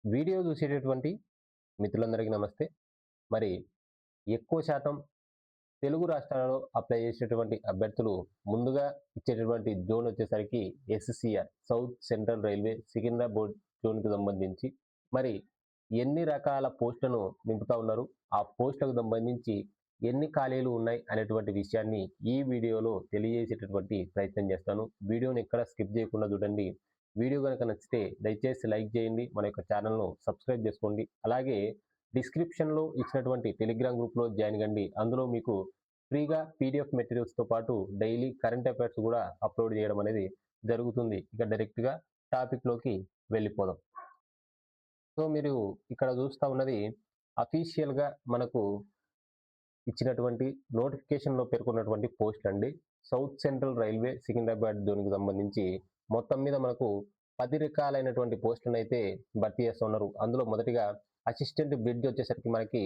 Video చూసేటటువంటి మిత్రులందరికీ నమస్తే. మరి ఎక్కువ శాతం తెలుగు రాష్ట్రాలలో అప్లై చేసేటువంటి అభ్యర్థులు ముందుగా ఇచ్చేటటువంటి జోన్ వచ్చేసరికి SCR south central railway Secunderabad జోన్‌కి సంబంధించి మరి ఎన్ని రకాల పోస్టులను నింపుతా ఉన్నారు, ఆ పోస్టులకు సంబంధించి ఎన్ని ఖాళీలు ఉన్నాయి అనేటువంటి విషయాన్ని ఈ వీడియోలో తెలియజేసేటటువంటి ప్రయత్నం చేస్తాను. వీడియోని ఎక్కడ స్కిప్ చేయకుండా చూడండి. వీడియో కనుక నచ్చితే దయచేసి లైక్ చేయండి, మన యొక్క ఛానల్‌ను సబ్స్క్రైబ్ చేసుకోండి. అలాగే డిస్క్రిప్షన్‌లో ఇచ్చినటువంటి టెలిగ్రామ్ గ్రూప్‌లో జాయిన్ కండి. అందులో మీకు ఫ్రీగా పీడిఎఫ్ మెటీరియల్స్‌తో పాటు డైలీ కరెంట్ అఫైర్స్ కూడా అప్లోడ్ చేయడం అనేది జరుగుతుంది. ఇక డైరెక్ట్‌గా టాపిక్‌లోకి వెళ్ళిపోదాం. సో మీరు ఇక్కడ చూస్తా ఉన్నది అఫీషియల్‌గా మనకు ఇచ్చినటువంటి నోటిఫికేషన్‌లో పేర్కొన్నటువంటి పోస్ట్ అండి. సౌత్ సెంట్రల్ రైల్వే సికింద్రాబాద్ జోన్‌కి సంబంధించి మొత్తం మీద మనకు 10 రకాలైనటువంటి పోస్టులనైతే భర్తీ చేస్తా ఉన్నారు. అందులో మొదటిగా అసిస్టెంట్ బ్రిడ్జ్ వచ్చేసరికి మనకి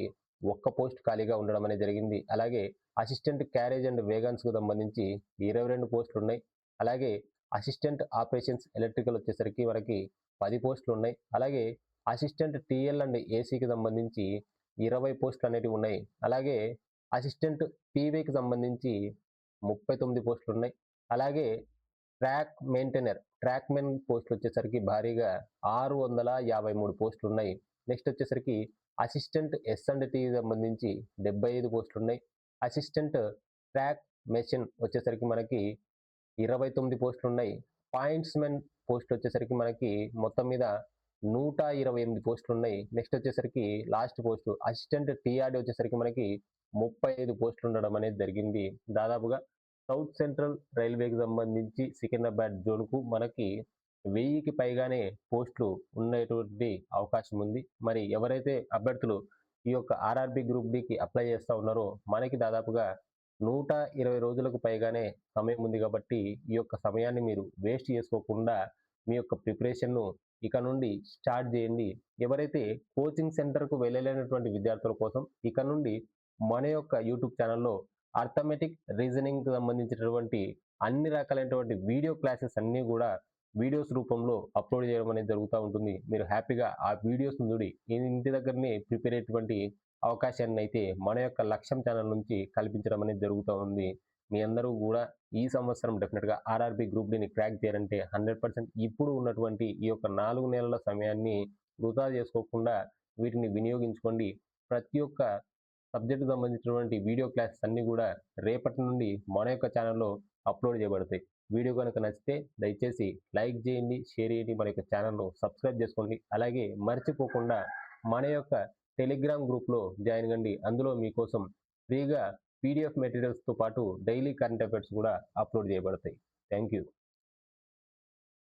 ఒక్క పోస్ట్ ఖాళీగా ఉండడం అనేది జరిగింది. అలాగే అసిస్టెంట్ క్యారేజ్ అండ్ వేగన్స్‌కు సంబంధించి 22 పోస్టులున్నాయి. అలాగే అసిస్టెంట్ ఆపరేషన్స్ ఎలక్ట్రికల్ వచ్చేసరికి మనకి 10 పోస్టులున్నాయి. అలాగే అసిస్టెంట్ టీఎల్ అండ్ ఏసీకి సంబంధించి 20 పోస్టులు అనేటివి ఉన్నాయి. అలాగే అసిస్టెంట్ పీవీకి సంబంధించి 39 పోస్టులు ఉన్నాయి. అలాగే ట్రాక్ మెన్ పోస్టులు వచ్చేసరికి భారీగా 653 పోస్టులు ఉన్నాయి. నెక్స్ట్ వచ్చేసరికి అసిస్టెంట్ ఎస్ అండ్ టీకి సంబంధించి 75 పోస్టులు ఉన్నాయి. అసిస్టెంట్ ట్రాక్ మెషిన్ వచ్చేసరికి మనకి 29 పోస్టులు ఉన్నాయి. పాయింట్స్ మెన్ పోస్ట్ వచ్చేసరికి మనకి మొత్తం మీద 128 పోస్టులు ఉన్నాయి. నెక్స్ట్ వచ్చేసరికి లాస్ట్ పోస్ట్ అసిస్టెంట్ టీఆర్డీ వచ్చేసరికి మనకి 35 పోస్టులు ఉండడం అనేది జరిగింది. దాదాపుగా సౌత్ సెంట్రల్ రైల్వేకి సంబంధించి సికింద్రాబాద్ జోన్కు మనకి 1000కి పైగానే పోస్టులు ఉండేటువంటి అవకాశం ఉంది. మరి ఎవరైతే అభ్యర్థులు ఈ యొక్క ఆర్ఆర్బి గ్రూప్ డికి అప్లై చేస్తూ ఉన్నారో మనకి దాదాపుగా 120 రోజులకు పైగానే సమయం ఉంది కాబట్టి ఈ యొక్క సమయాన్ని మీరు వేస్ట్ చేసుకోకుండా మీ యొక్క ప్రిపరేషన్ను ఇక నుండి స్టార్ట్ చేయండి. ఎవరైతే కోచింగ్ సెంటర్కు వెళ్ళలేనటువంటి విద్యార్థుల కోసం ఇక నుండి మన యొక్క యూట్యూబ్ ఛానల్లో అర్థమెటిక్ రీజనింగ్కి సంబంధించినటువంటి అన్ని రకాలైనటువంటి వీడియో క్లాసెస్ అన్నీ కూడా వీడియోస్ రూపంలో అప్లోడ్ చేయడం అనేది జరుగుతూ ఉంటుంది. మీరు హ్యాపీగా ఆ వీడియోస్ని చూడి ఇంటి దగ్గరనే ప్రిపేర్ అయ్యేటువంటి అవకాశాన్ని అయితే మన యొక్క లక్ష్యం ఛానల్ నుంచి కల్పించడం అనేది జరుగుతూ ఉంది. మీ అందరూ కూడా ఈ సంవత్సరం డెఫినెట్గా ఆర్ఆర్బి గ్రూప్ డిని క్రాక్ చేయాలంటే 100% ఇప్పుడు ఉన్నటువంటి ఈ యొక్క 4 నెలల సమయాన్ని వృధా చేసుకోకుండా వీటిని వినియోగించుకోండి. ప్రతి ఒక్క సబ్జెక్టుకు సంబంధించినటువంటి వీడియో క్లాసెస్ అన్నీ కూడా రేపటి నుండి మన యొక్క ఛానల్లో అప్లోడ్ చేయబడతాయి. వీడియో కనుక నచ్చితే దయచేసి లైక్ చేయండి, షేర్ చేయండి, మన యొక్క ఛానల్ను సబ్స్క్రైబ్ చేసుకోండి. అలాగే మర్చిపోకుండా మన యొక్క టెలిగ్రామ్ గ్రూప్లో జాయిన్ కండి. అందులో మీకోసం ఫ్రీగా పీడిఎఫ్ మెటీరియల్స్తో పాటు డైలీ కరెంట్ అఫైర్స్ కూడా అప్లోడ్ చేయబడతాయి. Thank you.